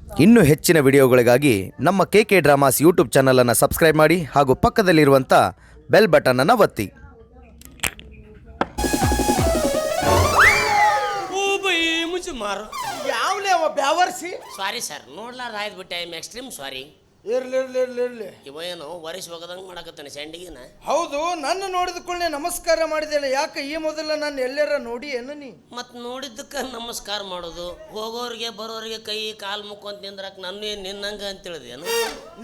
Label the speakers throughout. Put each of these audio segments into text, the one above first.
Speaker 1: ಇನ್ನೂ ಹೆಚ್ಚಿನ ವಿಡಿಯೋಗಳಿಗಾಗಿ ನಮ್ಮ KK ಡ್ರಾಮಾಸ್ ಯೂಟ್ಯೂಬ್ ಚಾನಲನ್ನು ಸಬ್ಸ್ಕ್ರೈಬ್ ಮಾಡಿ ಹಾಗೂ ಪಕ್ಕದಲ್ಲಿರುವಂಥ ಬೆಲ್ ಬಟನನ್ನು ಒತ್ತಿ.
Speaker 2: ಮುಚ್ಚು ಮಾರು
Speaker 3: ಯಾವ್ಲೇ ಅವ ಬ್ಯಾವರ್ಸಿ
Speaker 2: ಸಾರಿ ಸರ್ ನೋಡ್ಲಾರ್ದು ಆಯ್ತು ಬಿಟ್ಟೆ ಐ ಎಕ್ಸ್ಟ್ರೀಮ್ ಸಾರಿ.
Speaker 3: ಇರ್ಲಿ
Speaker 2: ಇವ ಏನು ವರಿಸ್ ಹೋಗದಂಗೆ ಮಾಡಕತ್ತಾನೆ ಸ್ಯಾಂಡಿಗಿನ.
Speaker 3: ಹೌದು, ನನ್ನ ನೋಡಿದ ಕೂಡಲೇ ನಮಸ್ಕಾರ ಮಾಡಿದೆಲ್ಲ. ಯಾಕೆ ಈ ಮೊದಲ ನಾನು ಎಲ್ಲಾರ ನೋಡಿ ಏನು ನೀ
Speaker 2: ಮತ್ತು ನೋಡಿದ್ದಕ್ಕೆ ನಮಸ್ಕಾರ ಮಾಡೋದು, ಹೋಗೋರಿಗೆ ಬರೋರಿಗೆ ಕೈ ಕಾಲು ಮುಕ್ಕೊಂತ ನಿಂದ್ರಕ್ಕೆ ನನ್ನ ಏನು ನಿನ್ನಂಗೆ ಅಂತ ತಿಳಿದೇನು?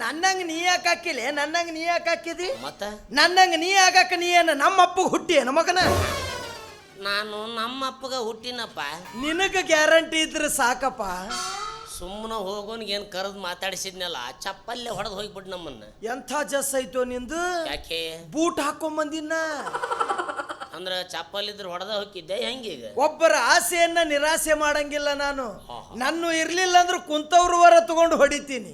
Speaker 3: ನನ್ನಂಗೆ ನೀ ಯಾಕೆ ಹಾಕಿಲ್ಲ? ನನ್ನಂಗೆ ನೀ ಯಾಕೆ ಹಾಕಿದಿ?
Speaker 2: ಮತ್ತೆ
Speaker 3: ನನ್ನಂಗೆ ನೀ ಆಗಾಕ ನೀ ಏನು ನಮ್ಮ ಅಪ್ಪ ಹುಟ್ಟಿ ಏನು ಮಗನ?
Speaker 2: ನಾನು ನಮ್ಮ ಅಪ್ಪಗ ಹುಟ್ಟಿನಪ್ಪ.
Speaker 3: ನಿನಗೆ ಗ್ಯಾರಂಟಿ ಇದ್ರೆ ಸಾಕಪ್ಪ.
Speaker 2: ಸುಮ್ಮನೆ ಹೋಗೋನಿಗೆ ಏನು ಕರೆದು ಮಾತಾಡಿಸಿದ್ನಲ್ಲ, ಚಪ್ಪಲ್ಲೇ ಹೊಡೆದು ಹೋಗ್ಬಿಟ್ಟು ನಮ್ಮನ್ನ.
Speaker 3: ಎಂಥ ಜಸ್ ಐತೋ ನಿಂದು?
Speaker 2: ಯಾಕೆ
Speaker 3: ಬೂಟ್ ಹಾಕೊಂಬಂದಿನ?
Speaker 2: ಅಂದ್ರೆ ಚಪ್ಪಲಿದ್ರೆ ಹೊಡೆದ ಹೋಗಿದ್ದೆ ಹೆಂಗೀಗ?
Speaker 3: ಒಬ್ಬರ ಆಸೆಯನ್ನ ನಿರಾಸೆ ಮಾಡಂಗಿಲ್ಲ ನಾನು. ನನ್ನ ಇರ್ಲಿಲ್ಲ ಅಂದ್ರೆ ಕುಂತವ್ರ ವರ ತಗೊಂಡು ಹೊಡಿತೀನಿ.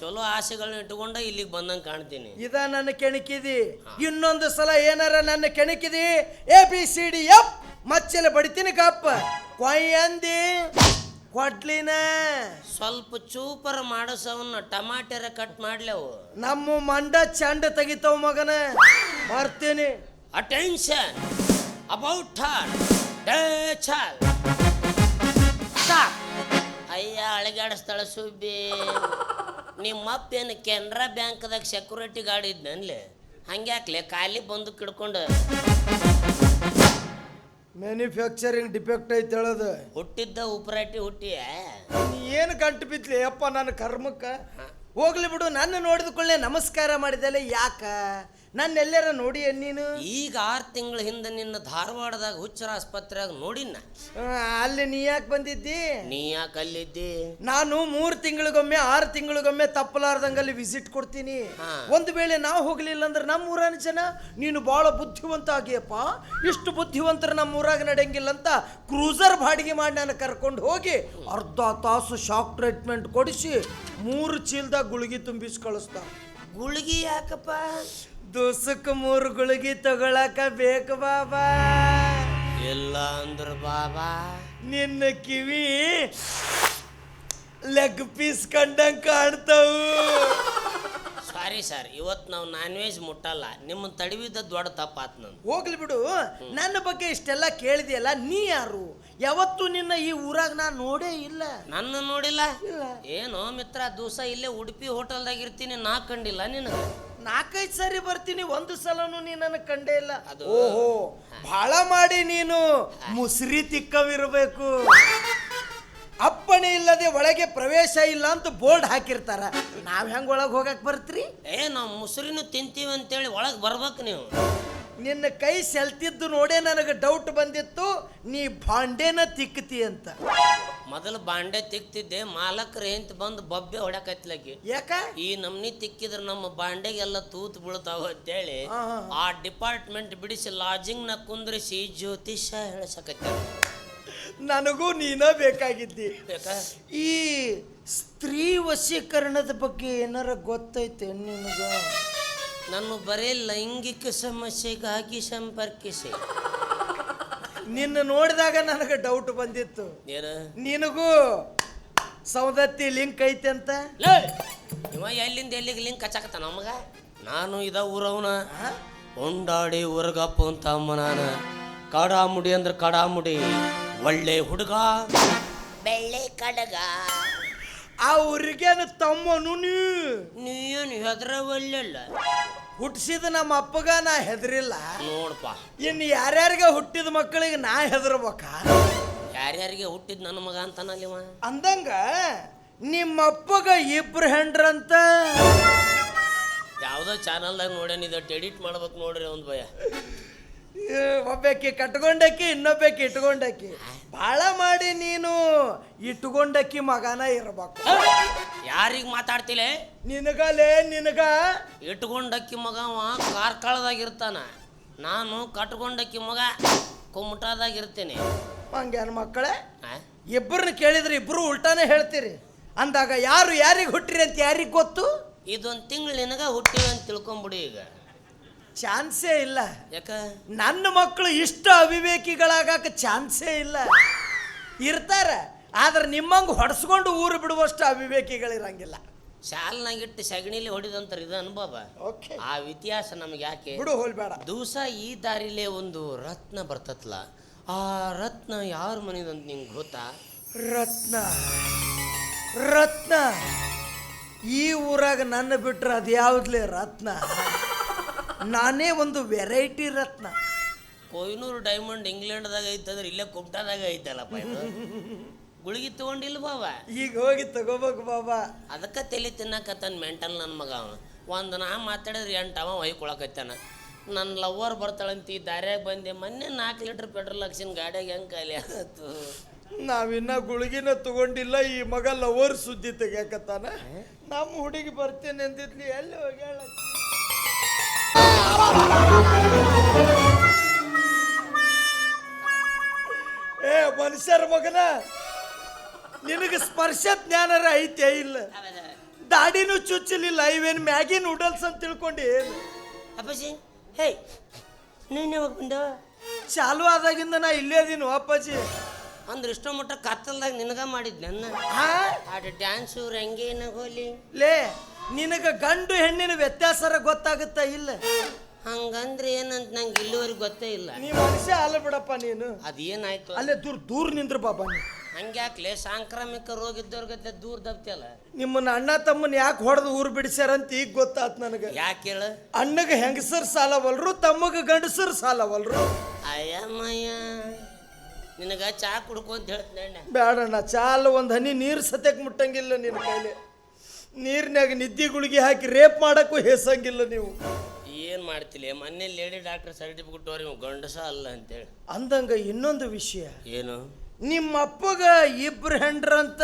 Speaker 2: ಚಲೋ ಆಸೆಗಳನ್ನ ಇಟ್ಕೊಂಡ ಇಲ್ಲಿಗೆ ಬಂದಂಗೆ ಕಾಣ್ತೀನಿ.
Speaker 3: ಇದ ನನ್ನ ಕೆಣಕಿದಿ. ಇನ್ನೊಂದು ಸಲ ಏನಾರ ನನ್ನ ಕೆಣಕಿದಿ ABCD ಎಫ್ ಮಚ್ಚಲೆ ಬಡಿತೀನಿ ಕಪ್ಪ ಕೊಯ್ ಅಂದಿ ಕೊಡ್ಲಿನ.
Speaker 2: ಸ್ವಲ್ಪ ಚೂಪರ್ ಮಾಡಸವನ್ನ ಟಮಾಟೆರ ಕಟ್ ಮಾಡ್ಲವು.
Speaker 3: ನಮ್ಮ ಮಂಡ ಚಂಡ ತೆಗಿತಾವ ಮಗನ, ಬರ್ತೀನಿ.
Speaker 2: ಅಟೆನ್ಷನ್ ಅಬೌಟ್ ಹರ್ ಚಾಲ್. ಅಯ್ಯ ಅಳಗಾಡಿಸ್ತಾಳ ಸುಬ್ಬಿ. ನಿಮ್ಮಪ್ಪ ಏನು ಕೆನರಾ ಬ್ಯಾಂಕ್ದಾಗ ಸೆಕ್ಯೂರಿಟಿ ಗಾರ್ಡ್ ಇದ್ನಲ್ಲಿ, ಹಂಗ್ಯಾಕ್ಲೆ ಖಾಲಿ ಬಂದು ಕಿಡ್ಕೊಂಡು?
Speaker 3: ಮ್ಯಾನುಫ್ಯಾಕ್ಚರಿಂಗ್ ಡಿಫೆಕ್ಟ್ ಐತೆ ಹೇಳೋದು.
Speaker 2: ಹುಟ್ಟಿದ್ದ ಉಪರಾಟಿ ಹುಟ್ಟಿಯ
Speaker 3: ನೀ ಏನು ಗಂಟು ಬಿದ್ಲಿ ಅಪ್ಪ ನನ್ನ ಕರ್ಮಕ್ಕ? ಹೋಗ್ಲಿ ಬಿಡು. ನನ್ನ ನೋಡಿದ ಕೂಡಲೇ ನಮಸ್ಕಾರ ಮಾಡಿದಲ್ಲ. ಯಾಕ ನನ್ನ ಎಲ್ಲಾರ ನೋಡಿ ನೀನು?
Speaker 2: ಈಗ 6 ತಿಂಗಳ ಹಿಂದೆ ನಿನ್ನ ಧಾರವಾಡದಾಗ ಹುಚ್ಚರ ಆಸ್ಪತ್ರೆಯಾಗ ನೋಡಿನ.
Speaker 3: ಅಲ್ಲಿ ನೀ ಯಾಕೆ ಬಂದಿದ್ದಿ?
Speaker 2: ನೀ ಯಾಕೆ ಅಲ್ಲಿದ್ದಿ?
Speaker 3: ನಾನು 3 ತಿಂಗಳಿಗೊಮ್ಮೆ 6 ತಿಂಗಳಿಗೊಮ್ಮೆ ತಪ್ಪಲಾರ್ದಂಗಲ್ಲಿ ವಿಸಿಟ್ ಕೊಡ್ತೀನಿ. ಒಂದು ವೇಳೆ ನಾವು ಹೋಗ್ಲಿಲ್ಲ ಅಂದ್ರೆ ನಮ್ಮ ಊರನ ಜನ ನೀನು ಬಹಳ ಬುದ್ಧಿವಂತ ಆಗಿಯಪ್ಪ, ಇಷ್ಟು ಬುದ್ಧಿವಂತರು ನಮ್ಮ ಊರಾಗ ನಡೆಯಂಗಿಲ್ಲ ಅಂತ ಕ್ರೂಸರ್ ಬಾಡಿಗೆ ಮಾಡಿ ನಾನು ಕರ್ಕೊಂಡು ಹೋಗಿ ಅರ್ಧ ತಾಸು ಶಾಕ್ ಟ್ರೀಟ್ಮೆಂಟ್ ಕೊಡಿಸಿ 3 ಚೀಲದಾಗ ಗುಳಿಗೆ ತುಂಬಿಸಿ ಕಳಿಸ್ತಾ.
Speaker 2: ಗುಳಿಗೆ ಯಾಕಪ್ಪ?
Speaker 3: ದಿವಸಕ್ಕೆ 3 ಗುಳಿಗೆ ತಗೊಳಕ ಬೇಕು ಬಾಬಾ.
Speaker 2: ಇಲ್ಲ ಅಂದ್ರ ಬಾಬಾ
Speaker 3: ನಿನ್ನ ಕಿವಿ ಲೆಗ್ ಪೀಸ್ ಕಂಡಂಗೆ ಕಾಣ್ತಾವು.
Speaker 2: ಸಾರಿ ಸರ್, ಇವತ್ತು ನಾವು ನಾನ್ ವೆಜ್ ಮುಟ್ಟಲ್ಲ. ನಿಮ್ಮ ತಡವಿದ್ದ ದೊಡ್ಡ ತಪ್ಪಾತ್ ನಂದು.
Speaker 3: ಹೋಗ್ಲಿ ಬಿಡು. ನನ್ನ ಬಗ್ಗೆ ಇಷ್ಟೆಲ್ಲ ಕೇಳಿದೆಯಲ್ಲ, ನೀ ಯಾರು? ಯಾವತ್ತು ನಿನ್ನ ಈ ಊರಾಗ ನಾನು ನೋಡೇ ಇಲ್ಲ.
Speaker 2: ನನ್ನ ನೋಡಿಲ್ಲ? ಏನೋ ಮಿತ್ರ, ದಿವಸ ಇಲ್ಲೇ ಉಡುಪಿ ಹೋಟೆಲ್ದಾಗ ಇರ್ತೀನಿ, ನಾ ಕಂಡಿಲ್ಲ ನಿನಗೆ?
Speaker 3: 4-5 ಸಾರಿ ಬರ್ತೀನಿ, ಒಂದು ಸಲನು ನೀ ನನಗೆ ಕಂಡೇ ಇಲ್ಲ. ಓಹೋ, ಬಹಳ ಮಾಡಿ ನೀನು ಮುಸ್ರಿ ತಿಕ್ಕವಿರಬೇಕು. ಅಪ್ಪಣೆ ಇಲ್ಲದೆ ಒಳಗೆ ಪ್ರವೇಶ ಇಲ್ಲ ಅಂತ ಬೋರ್ಡ್ ಹಾಕಿರ್ತಾರ. ನಾವ್ ಹೆಂಗ್ ಒಳಗೆ ಹೋಗಕ್ ಬರ್ತ್ರಿ?
Speaker 2: ನಾವು ಮುಸುರಿನೂ ತಿಂತೀವಿ ಅಂತೇಳಿ ಒಳಗೆ ಬರ್ಬೇಕು ನೀವು.
Speaker 3: ನಿನ್ನ ಕೈ ಸೆಲ್ತಿದ್ದು ನೋಡೇ ನನಗೆ ಡೌಟ್ ಬಂದಿತ್ತು, ನೀ ಬಾಂಡೆನ ತಿಕ್ಕತಿ ಅಂತ.
Speaker 2: ಮೊದಲು ಬಾಂಡೆ ತಿಕ್ತಿದ್ದೆ, ಮಾಲಕರು ಏಂತ ಬಂದು ಬಬ್ಬೆ ಹೊಡಕತ್ಲಕ್ಕೆ.
Speaker 3: ಯಾಕ
Speaker 2: ಈ ನಮ್ನಿ ತಿಕ್ಕಿದ್ರೆ ನಮ್ಮ ಬಾಂಡೆಗೆಲ್ಲ ತೂತು ಬೀಳ್ತಾವ ಅಂತೇಳಿ ಆ ಡಿಪಾರ್ಟ್ಮೆಂಟ್ ಬಿಡಿಸಿ ಲಾಜಿಂಗ್ ನ ಕುಂದ್ರಿಸಿ ಜ್ಯೋತಿಷ ಹೇಳಸಕತ್ತ.
Speaker 3: ನನಗೂ ನೀನ ಬೇಕಾಗಿದ್ದಿ. ಈ ಸ್ತ್ರೀ ವಶೀಕರಣದ ಬಗ್ಗೆ ಏನಾರ ಗೊತ್ತೈತೆ ನಿನಗ?
Speaker 2: ನಾನು ಬರೀ ಲೈಂಗಿಕ ಸಮಸ್ಯೆಗಾಗಿ ಸಂಪರ್ಕಿಸಿ.
Speaker 3: ನಿನ್ನ ನೋಡಿದಾಗ ನನಗೆ ಡೌಟ್ ಬಂದಿತ್ತು, ನಿನಗೂ ಸೌದತ್ತಿ ಲಿಂಕ್ ಐತೆ ಅಂತ.
Speaker 2: ಇವ ಎಲ್ಲಿಂದ ಎಲ್ಲಿಗೆ ಲಿಂಕ್ ಹಚ್ಚಾಕತ್ತ ನಮಗ? ನಾನು ಇದ ಊರವನ ಉಂಡಾಡಿ ಊರ್ಗಪ್ಪ ಅಂತ ಅಮ್ಮ. ನಾನು ಕಡಾಮುಡಿ ಅಂದ್ರೆ ಕಡಾಮುಡಿ, ಒಳ್ಳೆ ಹುಡುಗ, ಬೆಳ್ಳೆ ಕಡಗ.
Speaker 3: ಆ ಊರಿಗೇನು ತಮ್ಮನು
Speaker 2: ನೀನು ಹೆದ್ರ ಒಳ್ಳೆಲ್ಲ.
Speaker 3: ಹುಟ್ಟಿಸಿದ ನಮ್ಮ ಅಪ್ಪಗ ನಾ ಹೆದರಿಲ್ಲ
Speaker 2: ನೋಡಪ್ಪ.
Speaker 3: ಇನ್ನು ಯಾರ್ಯಾರಿಗೆ ಹುಟ್ಟಿದ ಮಕ್ಕಳಿಗೆ ನಾ ಹೆದರ್ಬೇಕ?
Speaker 2: ಯಾರ್ಯಾರಿಗೆ ಹುಟ್ಟಿದ್ ನನ್ನ ಮಗ ಅಂತಾನಲ್ಲಿವ
Speaker 3: ಅಂದಂಗ ನಿಮ್ಮ ಅಪ್ಪಗ 2 ಹೆಂಡ್ರಂತ.
Speaker 2: ಯಾವ್ದೋ ಚಾನಲ್ದಾಗ ನೋಡ್ಯಾನಿದ ಎಡಿಟ್ ಮಾಡ್ಬೇಕು ನೋಡ್ರಿ ಒಂದು ಭಯ.
Speaker 3: ಒಬ್ಬಾಕಿ ಕಟ್ಕೊಂಡಕ್ಕಿ, ಇನ್ನೊಬ್ಬಾಕಿ ಇಟ್ಕೊಂಡಕ್ಕಿ. ಭಾಳ ಮಾಡಿ ನೀನು ಇಟ್ಕೊಂಡಕ್ಕಿ ಮಗನ ಇರ್ಬೇಕು.
Speaker 2: ಯಾರಿಗೆ ಮಾತಾಡ್ತಿಲೆ?
Speaker 3: ನಿನಗಲೇ ನಿನಗ.
Speaker 2: ಇಟ್ಕೊಂಡಕ್ಕಿ ಮಗವ ಕಾರ್ಕಳದಾಗಿರ್ತಾನ, ನಾನು ಕಟ್ಕೊಂಡಕ್ಕಿ ಮಗ ಕುಮಟಾದಾಗಿರ್ತೀನಿ.
Speaker 3: ಹಂಗೇನು ಮಕ್ಕಳೇ? ಇಬ್ಬರನ್ನ ಕೇಳಿದ್ರೆ ಇಬ್ರು ಉಲ್ಟಾನೇ ಹೇಳ್ತೀರಿ. ಅಂದಾಗ ಯಾರು ಯಾರಿಗೆ ಹುಟ್ಟಿರಿ ಅಂತ ಯಾರಿಗೆ ಗೊತ್ತು?
Speaker 2: ಇದೊಂದು ತಿಂಗಳು ನಿನಗ ಹುಟ್ಟಿವಿ ಅಂತ ತಿಳ್ಕೊಂಬಿಡಿ. ಈಗ
Speaker 3: ಚಾನ್ಸೇ ಇಲ್ಲ.
Speaker 2: ಯಾಕ?
Speaker 3: ನನ್ನ ಮಕ್ಕಳು ಇಷ್ಟ ಅವಿವೇಕಿಗಳಾಗಕ್ಕೆ ಚಾನ್ಸೇ ಇಲ್ಲ. ಇರ್ತಾರ ಆದ್ರೆ ನಿಮ್ಮಂಗೆ ಹೊಡೆಸ್ಕೊಂಡು ಊರು ಬಿಡುವಷ್ಟು ಅವಿವೇಕಿಗಳಿರಂಗಿಲ್ಲ.
Speaker 2: ಶಾಲ್ನಾಗಿಟ್ಟು ಸಗಣಿಲಿ ಹೊಡಿದಂತಾರೆ ಇದು ಅನುಭವ.
Speaker 3: ಓಕೆ,
Speaker 2: ಆ ಇತಿಹಾಸ ನಮಗೆ ಯಾಕೆ
Speaker 3: ಬಿಡು, ಹೋಲ್ಬೇಡ.
Speaker 2: ದಿವಸ ಈ ದಾರಿಲೇ ಒಂದು ರತ್ನ ಬರ್ತತ್ಲ, ಆ ರತ್ನ ಯಾರ ಮನೆದಂತ ನಿಂಗೆ ಗೊತ್ತಾ?
Speaker 3: ರತ್ನ ರತ್ನ ಈ ಊರಾಗ ನನ್ನ ಬಿಟ್ರೆ ಅದು ಯಾವ್ದ್ಲೇ ರತ್ನ? ನಾನೇ ಒಂದು ವೆರೈಟಿ ರತ್ನ.
Speaker 2: ಕೊಯ್ನೂರು ಡೈಮಂಡ್ ಇಂಗ್ಲೆಂಡ್ದಾಗ ಐತಂದ್ರೆ ಇಲ್ಲೇ ಕುಮಟಾದಾಗ ಐತಲ್ಲಪ್ಪ ಇದು. ಗುಳಿಗೆ ತಗೊಂಡಿಲ್ಲ ಬಾವ,
Speaker 3: ಈಗ ಹೋಗಿ ತಗೋಬೇಕು ಬಾಬಾ.
Speaker 2: ಅದಕ್ಕೆ ತಲೆ ತಿನ್ನಕತ್ತಾನ ಮೆಂಟಲ್ ನನ್ನ ಮಗ ಅವ. ಒಂದು ನಾ ಮಾತಾಡಿದ್ರೆ 8 ಅವ ಹೊಯ್ಕೊಳಕತ್ತಾನ. ನನ್ನ ಲವ್ವರ್ ಬರ್ತಾಳಂತ ಈ ದಾರ್ಯಾಗ ಬಂದೆ. ಮೊನ್ನೆ 4 ಲೀಟ್ರ್ ಪೆಟ್ರೋಲ್ ಹಾಕ್ಸಿನ ಗಾಡಿಯಾಗ ಹೆಂಗೆ ಖಾಲಿ ಆಯ್ತು.
Speaker 3: ನಾವಿನ್ನ ಗುಳಿಗಿನ ತಗೊಂಡಿಲ್ಲ, ಈ ಮಗ ಲವರ್ ಸುದ್ದಿ ತೆಗಿಯಕತ್ತಾನ. ನಮ್ಮ ಹುಡುಗಿ ಬರ್ತೇನೆ ಅಂದಿದ್ಲಿ, ಎಲ್ಲಿ ಹೋಗ್ಯಾಳ? ಏ ಮನುಷ್ಯರ ಮಗನ, ನಿನಗೆ ಸ್ಪರ್ಶ ಜ್ಞಾನರ ಐತೆ ಇಲ್ಲ? ದಾಡಿನೂ ಚುಚ್ಚಲಿಲ್ಲ, ಇವೇನು ಮ್ಯಾಗಿ ನೂಡಲ್ಸ್ ಅಂತ ತಿಳ್ಕೊಂಡು ಏನು?
Speaker 2: ಅಪ್ಪಾಜಿ, ಹೇ ನೀನು ಯಾವಾಗ ಬಂದ?
Speaker 3: ಚಾಲು ಆದಾಗಿಂದ ನಾ ಇಲ್ಲೇ ಅದೀನಿ ಅಪ್ಪಾಜಿ.
Speaker 2: ಅಂದ್ರೆ ಇಷ್ಟೋ ಮಟ್ಟ ಕತ್ತಲ್ದಾಗ ನಿನಗ ಮಾಡಿದ್ ನನ್ನ ಆಟ ಡ್ಯಾನ್ಸು ರಂಗೇನ ಹೋಲಿ.
Speaker 3: ಲೇ, ನಿನಗ ಗಂಡು ಹೆಣ್ಣಿನ ವ್ಯತ್ಯಾಸರ ಗೊತ್ತಾಗುತ್ತಾ ಇಲ್ಲ?
Speaker 2: ಹಂಗಂದ್ರೆ ಏನಂತ ನಂಗೆ ಇಲ್ಲಿವರೆಗೆ ಗೊತ್ತೇ ಇಲ್ಲ.
Speaker 3: ನೀ ಮನುಷ್ಯ ಅಲ್ಲ ಬಿಡಪ್ಪ ನೀನು.
Speaker 2: ಅದೇನಾಯ್ತು?
Speaker 3: ಅಲ್ಲೇ ದೂರ ನಿಂದ್ರು ಬಾಬಾ.
Speaker 2: ಹಂಗ್ಯಾಕ್ಲೆ ಸಾಂಕ್ರಾಮಿಕ ರೋಗ ಇದ್ದವ್ರಿಗತ್ತೆ ದೂರ ದಬ್ತಿಯಲ್ಲ.
Speaker 3: ನಿಮ್ಮನ್ನ ಅಣ್ಣ ತಮ್ಮನ ಯಾಕೆ ಹೊಡೆದು ಊರು ಬಿಡಿಸ್ಯಾರಂತ ಈಗ ಗೊತ್ತಾತ್ ನನಗೆ.
Speaker 2: ಯಾಕೆ ಹೇಳ?
Speaker 3: ಅಣ್ಣಗ ಹೆಂಗಸರ್ ಸಾಲವಲ್ರು, ತಮ್ಮಗ ಗಂಡಸರು ಸಾಲವಲ್ರು.
Speaker 2: ಅಯ್ಯಮ್ಮಯ್ಯ, ನಿನಗ ಚಾ ಕುಡ್ಕೊಂತ ಹೇಳ್ತೀನಿ.
Speaker 3: ಬೇಡಣ್ಣ, ಚಾಲ ಒಂದು ಹನಿ ನೀರು ಸತ್ಯಕ್ಕೆ ಮುಟ್ಟಂಗಿಲ್ಲ ನಿನ್ನ ಕೈಲಿ. ನೀರಿನಾಗ ನಿದ್ದೆ ಗುಳಿಗೆ ಹಾಕಿ ರೇಪ್ ಮಾಡಕ್ಕೂ ಹೆಸಂಗಿಲ್ಲ ನೀವು.
Speaker 2: ಏನು ಮಾಡ್ತಿಲ್ಲ? ಮೊನ್ನೆ ಲೇಡಿ ಡಾಕ್ಟರ್ ಸರ್ಟಿಫಿಕೇಟ್ ಅವ್ರಿ ಗಂಡಸ ಅಲ್ಲ ಅಂತೇಳಿ.
Speaker 3: ಅಂದಂಗ ಇನ್ನೊಂದು ವಿಷಯ,
Speaker 2: ಏನು?
Speaker 3: ನಿಮ್ಮ ಅಪ್ಪಗ 2 ಹೆಂಡ್ರಂತ.